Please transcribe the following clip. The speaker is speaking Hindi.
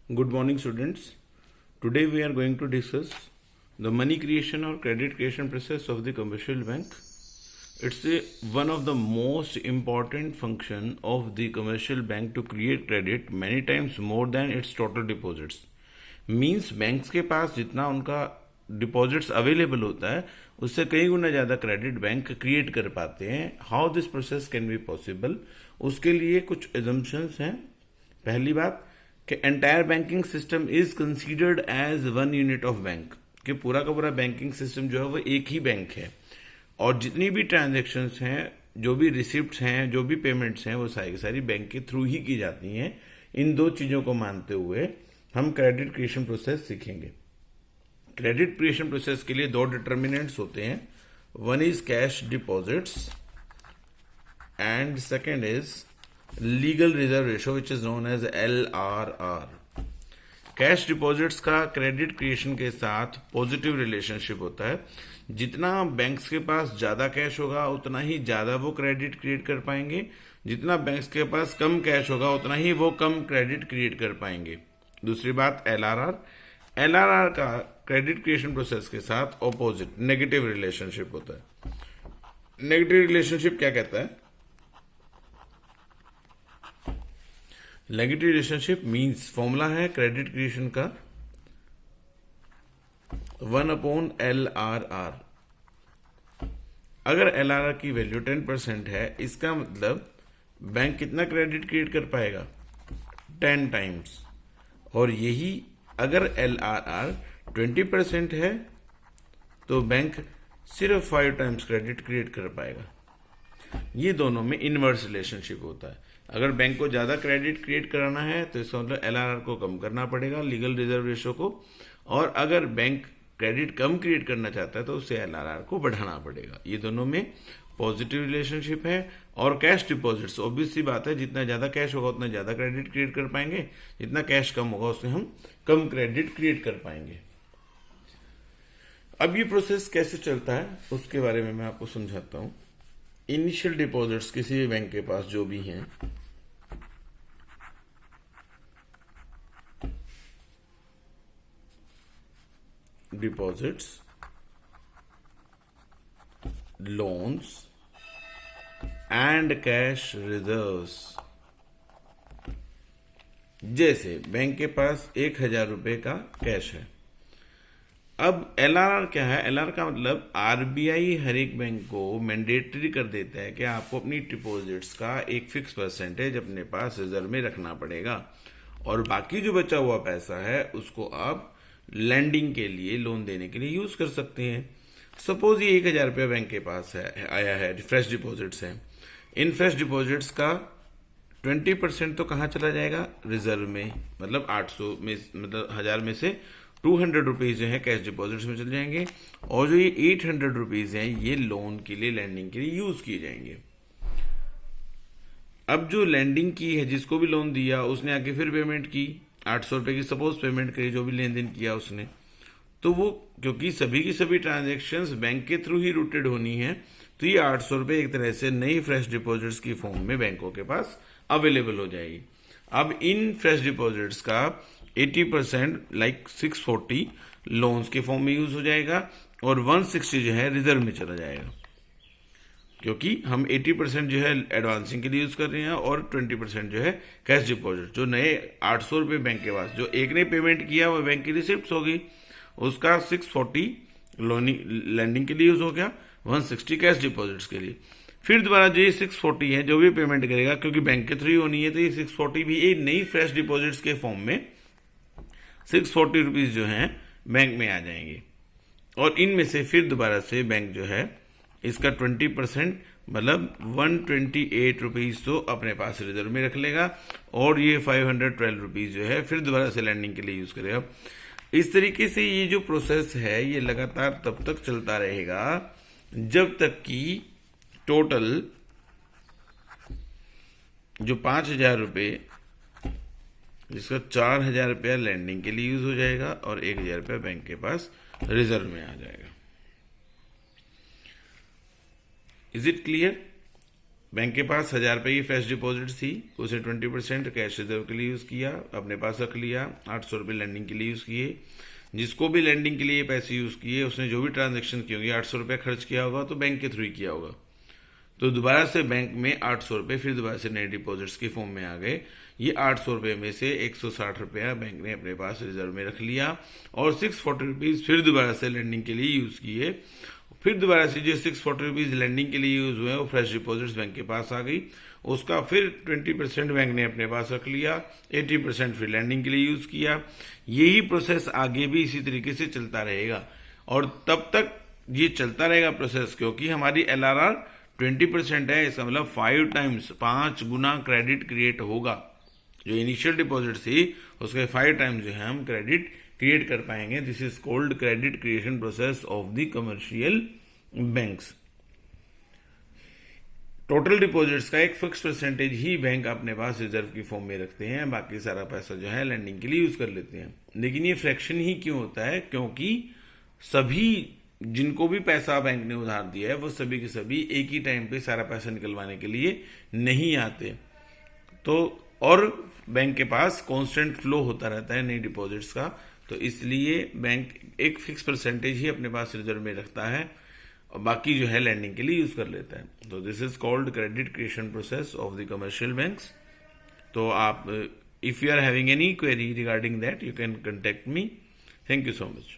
Good morning, students. Today we are going to discuss the money creation or credit creation process of the commercial bank. It's one of the most important function of the commercial bank to create credit many times more than its total deposits. Means banks के पास जितना उनका डिपॉजिट्स अवेलेबल होता है उससे कई गुना ज़्यादा क्रेडिट बैंक क्रिएट कर पाते हैं. How this process can be possible, उसके लिए कुछ एजम्पशंस हैं. पहली बात कि entire banking system is considered as one unit of bank, कि पूरा का पूरा बैंकिंग सिस्टम जो है वो एक ही बैंक है और जितनी भी ट्रांजैक्शंस हैं, जो भी रिसिप्ट्स हैं, जो भी पेमेंट्स हैं, वो सारी की सारी बैंक के थ्रू ही की जाती हैं. इन दो चीज़ों को मानते हुए हम क्रेडिट क्रिएशन प्रोसेस सीखेंगे. क्रेडिट क्रिएशन प्रोसेस के लिए दो डिटर्मिनेंट्स होते हैं. One is cash deposits and second is legal reserve ratio which is known as LRR. Cash deposits का क्रेडिट क्रिएशन के साथ पॉजिटिव रिलेशनशिप होता है. जितना बैंक्स के पास ज्यादा कैश होगा उतना ही ज्यादा वो क्रेडिट क्रिएट कर पाएंगे. जितना बैंक्स के पास कम कैश होगा उतना ही वो कम क्रेडिट क्रिएट कर पाएंगे. दूसरी बात LRR का क्रेडिट क्रिएशन प्रोसेस के साथ ऑपोजिट नेगेटिव रिलेशनशिप होता है. नेगेटिव रिलेशनशिप क्या कहता है? नेगेटिव रिलेशनशिप मीन्स फॉर्मूला है क्रेडिट क्रिएशन का 1/LRR. अगर LRR की वैल्यू 10% है, इसका मतलब बैंक कितना क्रेडिट क्रिएट कर पाएगा? 10 टाइम्स. और यही अगर LRR 20% है तो बैंक सिर्फ 5 टाइम्स क्रेडिट क्रिएट कर पाएगा. ये दोनों में इनवर्स रिलेशनशिप होता है. अगर बैंक को ज्यादा क्रेडिट क्रिएट कराना है तो इसका मतलब LRR को कम करना पड़ेगा, लीगल रिजर्व रेशो को. और अगर बैंक क्रेडिट कम क्रिएट करना चाहता है तो उसे LRR को बढ़ाना पड़ेगा. ये दोनों में पॉजिटिव रिलेशनशिप है. और कैश डिपॉजिट्स ऑब्वियस सी बात है, जितना ज्यादा कैश होगा उतना ज्यादा क्रेडिट क्रिएट कर पाएंगे, जितना कैश कम होगा उससे हम कम क्रेडिट क्रिएट कर पाएंगे. अब ये प्रोसेस कैसे चलता है उसके बारे में मैं आपको समझाता हूं. इनिशियल डिपॉजिट्स किसी भी बैंक के पास जो भी हैं, deposits, loans and cash reserves. जैसे बैंक के पास 1,000 रुपए का कैश है. अब LRR क्या है? LRR का मतलब RBI हर एक बैंक को मैंडेटरी कर देता है कि आपको अपनी डिपॉजिट्स का एक फिक्स परसेंटेज अपने पास रिजर्व में रखना पड़ेगा और बाकी जो बचा हुआ पैसा है उसको आप लैंडिंग के लिए, लोन देने के लिए यूज कर सकते हैं. सपोज ये 1,000 रुपया बैंक के पास है, आया है, फ्रेश डिपॉजिट्स है. इन फ्रेश डिपॉजिट्स का 20% तो कहाँ चला जाएगा? रिजर्व में. मतलब 800 में, मतलब 1,000 में से 200 रुपीज जो है कैश डिपॉजिट्स में चले जाएंगे और जो ये 800 रुपीज हैं ये लोन के लिए, लैंडिंग के लिए यूज किए जाएंगे. अब जो लैंडिंग की है, जिसको भी लोन दिया उसने आगे फिर पेमेंट की 800 रुपए की सपोज पेमेंट करी, जो भी लेन देन किया उसने, तो वो क्योंकि सभी की सभी ट्रांजेक्शन्स बैंक के थ्रू ही रूटेड होनी है तो ये 800 रुपए एक तरह से नई फ्रेश डिपॉजिट्स की फॉर्म में बैंकों के पास अवेलेबल हो जाएगी. अब इन फ्रेश डिपॉजिट्स का 80% लाइक 640 लोन्स के फॉर्म में यूज हो जाएगा और 160 जो है रिजर्व में चला जाएगा, क्योंकि हम 80% जो है एडवांसिंग के लिए यूज कर रहे हैं और 20% जो है कैश डिपॉजिट. जो नए 800 रुपए बैंक के पास जो एक ने पेमेंट किया वो बैंक की रिसिप्ट होगी, उसका 640 लैंडिंग के लिए यूज हो गया, 160 कैश डिपॉजिट्स के लिए. फिर दोबारा जो ये 640 है जो भी पेमेंट करेगा, क्योंकि बैंक के थ्रू होनी है तो ये 640 भी एक नई फ्रेश डिपॉजिट्स के फॉर्म में 640 रुपीज जो है बैंक में आ जाएंगे. और इनमें से फिर दोबारा से बैंक जो है इसका 20% मतलब 128 रुपीज तो अपने पास रिजर्व में रख लेगा और ये 512 रुपीज जो है फिर दोबारा से लैंडिंग के लिए यूज करेगा. इस तरीके से ये जो प्रोसेस है ये लगातार तब तक चलता रहेगा जब तक कि टोटल जो 5,000 रुपये, जिसका 4,000 रुपया लैंडिंग के लिए यूज हो जाएगा और 1,000 रुपया बैंक के पास रिजर्व में आ जाएगा. Is it clear? बैंक के पास 1000 रुपये की फ्रेश डिपॉजिट थी, उसे 20% कैश रिजर्व के लिए यूज़ किया, अपने पास रख लिया, 800 रुपये लैंडिंग के लिए यूज़ किए। जिसको भी लैंडिंग के लिए पैसे यूज़ किए उसने जो भी ट्रांजेक्शन की होगी 800 रुपये खर्च किया होगा तो बैंक के थ्रू ही किया होगा, तो दोबारा से बैंक में 800 रुपये फिर दोबारा से नए डिपॉजिट्स के फॉर्म में आ गए। ये 800 रुपये में से 160 रुपया बैंक ने अपने पास रिजर्व में रख लिया और 640 रुपीज़ फिर दोबारा से लैंडिंग के लिए यूज़ किए। फिर दोबारा से जो 640 रुपीज़ लैंडिंग के लिए यूज़ हुए वो फ्रेश डिपॉजिट्स बैंक के पास आ गई, उसका फिर 20% बैंक ने अपने पास रख लिया, 80% फिर लैंडिंग के लिए यूज़ किया। यही प्रोसेस आगे भी इसी तरीके से चलता रहेगा और तब तक ये चलता रहेगा प्रोसेस, क्योंकि हमारी LRR 20% है, इसका मतलब 5 टाइम्स 5 गुना क्रेडिट क्रिएट होगा। जो इनिशियल डिपॉजिट थी उसके 5 टाइम्स जो है हम क्रेडिट क्रिएट कर पाएंगे। This is called credit creation process of the commercial banks. Total deposits का एक फिक्स परसेंटेज ही बैंक अपने पास रिजर्व की फॉर्म में रखते हैं, बाकी सारा पैसा जो है लैंडिंग के लिए यूज कर लेते हैं। लेकिन ये फ्रैक्शन ही क्यों होता है? क्योंकि सभी जिनको भी पैसा बैंक ने उधार दिया है वो सभी के सभी एक ही टाइम पे सारा पैसा निकलवाने के लिए नहीं आते, तो और बैंक के पास कांस्टेंट फ्लो होता रहता है नई डिपॉजिट्स का, तो इसलिए बैंक एक फिक्स परसेंटेज ही अपने पास रिजर्व में रखता है और बाकी जो है लैंडिंग के लिए यूज कर लेता है। तो this is called credit creation process of the commercial banks. तो आप if you are having any query regarding that you can contact me. Thank you so much.